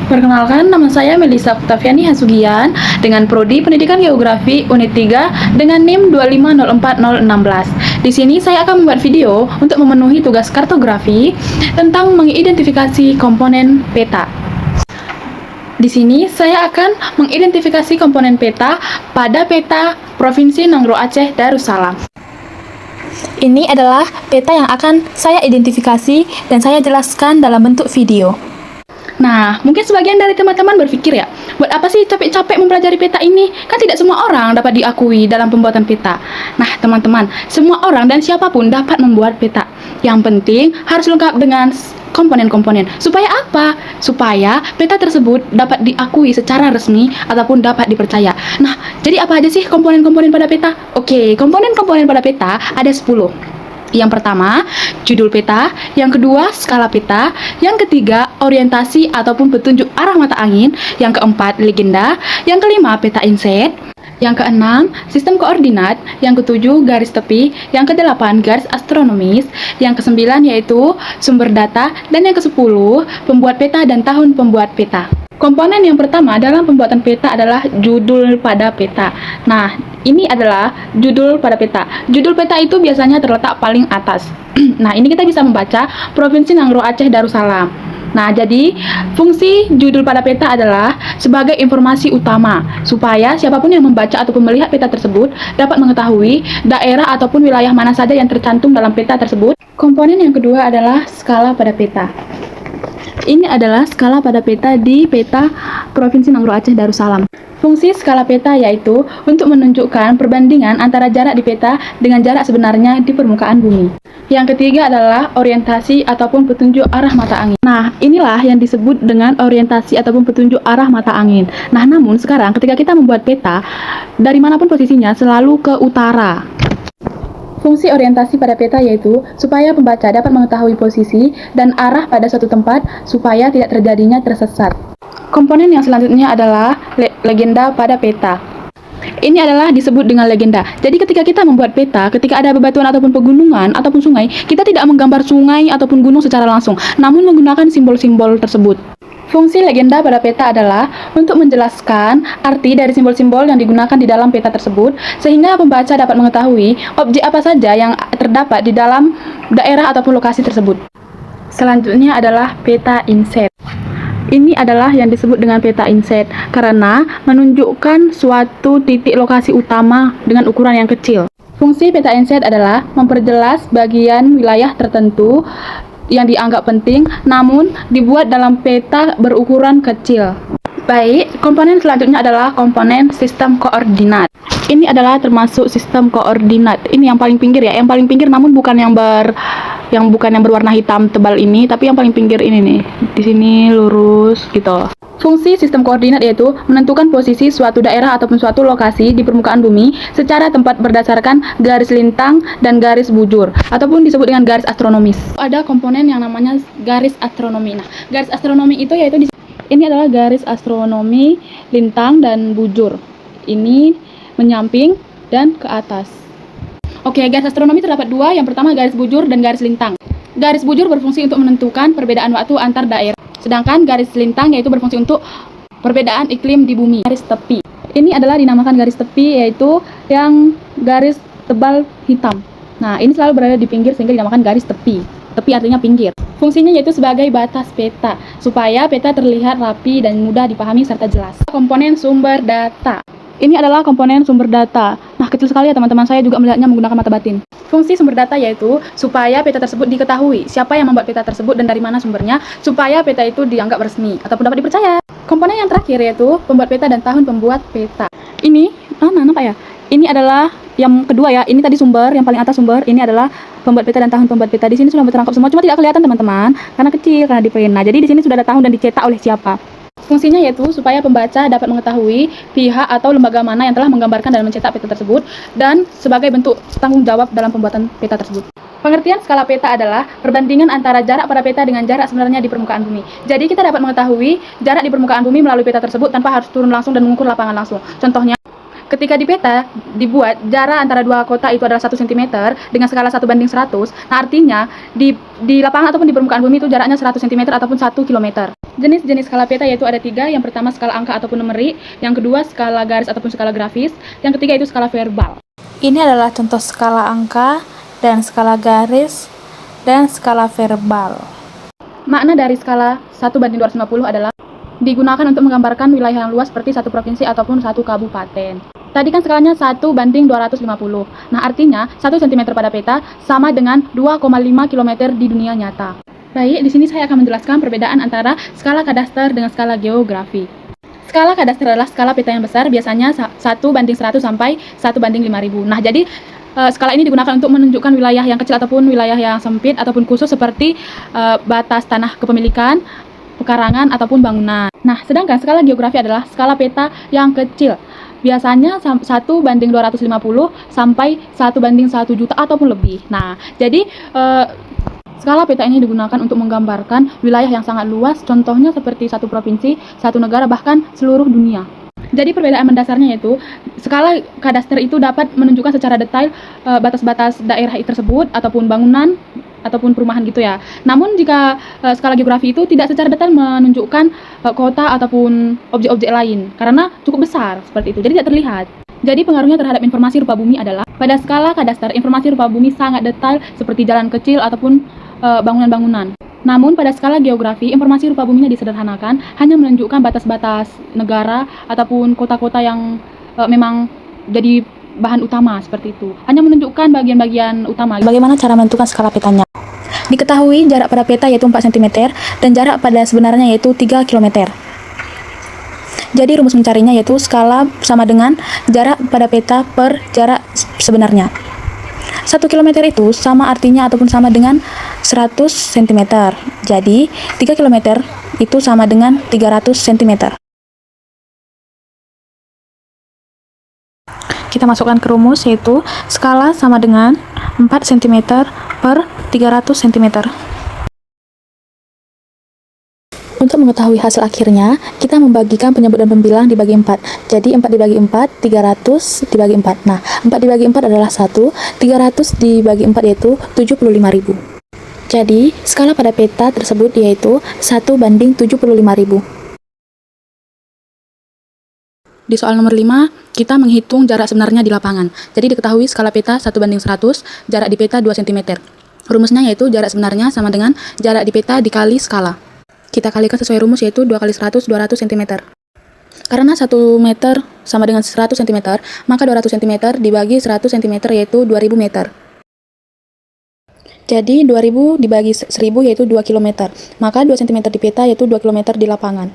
Perkenalkan, nama saya Melisa Oktaviani Hasugian dengan Prodi Pendidikan Geografi Unit 3 dengan NIM 2504016. Di sini saya akan membuat video untuk memenuhi tugas kartografi tentang mengidentifikasi komponen peta. Di sini saya akan mengidentifikasi komponen peta pada peta Provinsi Nangro Aceh Darussalam. Ini adalah peta yang akan saya identifikasi dan saya jelaskan dalam bentuk video. Nah, mungkin sebagian dari teman-teman berpikir ya, buat apa sih capek-capek mempelajari peta ini? Kan tidak semua orang dapat diakui dalam pembuatan peta. Nah, teman-teman, semua orang dan siapapun dapat membuat peta. Yang penting harus lengkap dengan komponen-komponen. Supaya apa? Supaya peta tersebut dapat diakui secara resmi ataupun dapat dipercaya. Nah, jadi apa aja sih komponen-komponen pada peta? Oke, komponen-komponen pada peta ada 10. Yang pertama, judul peta. Yang kedua, skala peta. Yang ketiga, orientasi ataupun petunjuk arah mata angin. Yang keempat, legenda. Yang kelima, peta inset. Yang keenam, sistem koordinat. Yang ketujuh, garis tepi. Yang kedelapan, garis astronomis. Yang kesembilan yaitu sumber data. Dan yang kesepuluh, pembuat peta dan tahun pembuat peta. Komponen yang pertama dalam pembuatan peta adalah judul pada peta. Nah, ini adalah judul pada peta. Judul peta itu biasanya terletak paling atas. Nah, ini kita bisa membaca Provinsi Nangro Aceh Darussalam. Nah, jadi fungsi judul pada peta adalah sebagai informasi utama supaya siapapun yang membaca ataupun melihat peta tersebut dapat mengetahui daerah ataupun wilayah mana saja yang tercantum dalam peta tersebut. Komponen yang kedua adalah skala pada peta. Ini adalah skala pada peta di peta Provinsi Nangro Aceh Darussalam. Fungsi skala peta yaitu untuk menunjukkan perbandingan antara jarak di peta dengan jarak sebenarnya di permukaan bumi. Yang ketiga adalah orientasi ataupun petunjuk arah mata angin. Nah, inilah yang disebut dengan orientasi ataupun petunjuk arah mata angin. Nah, namun sekarang ketika kita membuat peta, dari manapun posisinya selalu ke utara. Fungsi orientasi pada peta yaitu supaya pembaca dapat mengetahui posisi dan arah pada suatu tempat supaya tidak terjadinya tersesat. Komponen yang selanjutnya adalah legenda pada peta. Ini adalah disebut dengan legenda. Jadi ketika kita membuat peta, ketika ada bebatuan ataupun pegunungan ataupun sungai, kita tidak menggambar sungai ataupun gunung secara langsung, namun menggunakan simbol-simbol tersebut. Fungsi legenda pada peta adalah untuk menjelaskan arti dari simbol-simbol yang digunakan di dalam peta tersebut, sehingga pembaca dapat mengetahui objek apa saja yang terdapat di dalam daerah ataupun lokasi tersebut. Selanjutnya adalah peta inset. Ini adalah yang disebut dengan peta inset karena menunjukkan suatu titik lokasi utama dengan ukuran yang kecil. Fungsi peta inset adalah memperjelas bagian wilayah tertentu yang dianggap penting, namun dibuat dalam peta berukuran kecil. Baik, komponen selanjutnya adalah komponen sistem koordinat. Ini adalah termasuk sistem koordinat. Ini yang paling pinggir ya, yang paling pinggir namun bukan yang berwarna hitam tebal ini, tapi yang paling pinggir ini nih. Di sini lurus gitu. Fungsi sistem koordinat yaitu menentukan posisi suatu daerah ataupun suatu lokasi di permukaan bumi secara tempat berdasarkan garis lintang dan garis bujur ataupun disebut dengan garis astronomis. Ada komponen yang namanya garis astronomi. Nah, garis astronomi itu yaitu ini adalah garis astronomi lintang dan bujur. Ini menyamping dan ke atas. Oke, garis astronomi terdapat dua. Yang pertama garis bujur dan garis lintang. Garis bujur berfungsi untuk menentukan perbedaan waktu antar daerah. Sedangkan garis lintang yaitu berfungsi untuk perbedaan iklim di bumi. Garis tepi. Ini adalah dinamakan garis tepi yaitu yang garis tebal hitam. Nah, ini selalu berada di pinggir sehingga dinamakan garis tepi. Tepi artinya pinggir. Fungsinya yaitu sebagai batas peta supaya peta terlihat rapi dan mudah dipahami serta jelas. Komponen sumber data. Ini adalah komponen sumber data. Nah, kecil sekali ya teman-teman, saya juga melihatnya menggunakan mata batin. Fungsi sumber data yaitu supaya peta tersebut diketahui siapa yang membuat peta tersebut dan dari mana sumbernya, supaya peta itu dianggap resmi ataupun dapat dipercaya. Komponen yang terakhir yaitu pembuat peta dan tahun pembuat peta. Ini, nampak ya? Ini adalah yang kedua ya, ini tadi sumber, yang paling atas sumber, ini adalah pembuat peta dan tahun pembuat peta. Di sini sudah terangkap semua, cuma tidak kelihatan teman-teman, karena kecil, karena di pena. Jadi di sini sudah ada tahun dan dicetak oleh siapa. Fungsinya yaitu supaya pembaca dapat mengetahui pihak atau lembaga mana yang telah menggambarkan dan mencetak peta tersebut dan sebagai bentuk tanggung jawab dalam pembuatan peta tersebut. Pengertian skala peta adalah perbandingan antara jarak pada peta dengan jarak sebenarnya di permukaan bumi. Jadi kita dapat mengetahui jarak di permukaan bumi melalui peta tersebut tanpa harus turun langsung dan mengukur lapangan langsung. Contohnya, Ketika di peta dibuat jarak antara dua kota itu adalah 1 cm dengan skala 1:100. Nah, artinya di lapangan ataupun di permukaan bumi itu jaraknya 100 cm ataupun 1 km. Jenis-jenis skala peta yaitu ada 3. Yang pertama skala angka ataupun numerik, yang kedua skala garis ataupun skala grafis, yang ketiga itu skala verbal. Ini adalah contoh skala angka dan skala garis dan skala verbal. Makna dari skala 1:250 adalah digunakan untuk menggambarkan wilayah yang luas seperti satu provinsi ataupun satu kabupaten. Tadi kan skalanya 1:250. Nah, artinya 1 cm pada peta sama dengan 2,5 km di dunia nyata. Baik, di sini saya akan menjelaskan perbedaan antara skala kadaster dengan skala geografi. Skala kadaster adalah skala peta yang besar, biasanya 1:100 sampai 1:5000. Nah, jadi skala ini digunakan untuk menunjukkan wilayah yang kecil ataupun wilayah yang sempit ataupun khusus seperti batas tanah kepemilikan, pekarangan ataupun bangunan. Nah, sedangkan skala geografi adalah skala peta yang kecil. Biasanya 1:250 sampai 1:1 juta ataupun lebih. Nah, jadi skala peta ini digunakan untuk menggambarkan wilayah yang sangat luas, contohnya seperti satu provinsi, satu negara, bahkan seluruh dunia. Jadi perbedaan mendasarnya yaitu skala kadaster itu dapat menunjukkan secara detail batas-batas daerah tersebut ataupun bangunan ataupun perumahan gitu ya. Namun jika skala geografi itu tidak secara detail menunjukkan kota ataupun objek-objek lain karena cukup besar seperti itu. Jadi tidak terlihat. Jadi pengaruhnya terhadap informasi rupa bumi adalah pada skala kadaster informasi rupa bumi sangat detail seperti jalan kecil ataupun bangunan-bangunan. Namun pada skala geografi informasi rupa buminya disederhanakan, hanya menunjukkan batas-batas negara ataupun kota-kota yang memang jadi bahan utama seperti itu. Hanya menunjukkan bagian-bagian utama. Bagaimana cara menentukan skala petanya? Diketahui jarak pada peta yaitu 4 cm dan jarak pada sebenarnya yaitu 3 km. Jadi rumus mencarinya yaitu skala sama dengan jarak pada peta per jarak sebenarnya. 1 km itu sama artinya ataupun sama dengan 100 cm. Jadi 3 km itu sama dengan 300 cm. Kita masukkan ke rumus yaitu skala sama dengan 4 cm per 300 cm. Untuk mengetahui hasil akhirnya, kita membagikan penyebut dan pembilang dibagi 4. Jadi 4 dibagi 4, 300 dibagi 4. Nah, 4 dibagi 4 adalah 1, 300 dibagi 4 yaitu 75.000. Jadi, skala pada peta tersebut yaitu 1:75.000. Di soal nomor 5, kita menghitung jarak sebenarnya di lapangan. Jadi diketahui skala peta 1:100, jarak di peta 2 cm. Rumusnya yaitu jarak sebenarnya sama dengan jarak di peta dikali skala. Kita kalikan sesuai rumus yaitu 2 kali 100, 200 cm. Karena 1 meter sama dengan 100 cm, maka 200 cm dibagi 100 cm yaitu 2000 meter. Jadi 2000 dibagi 1000 yaitu 2 km. Maka 2 cm di peta yaitu 2 km di lapangan.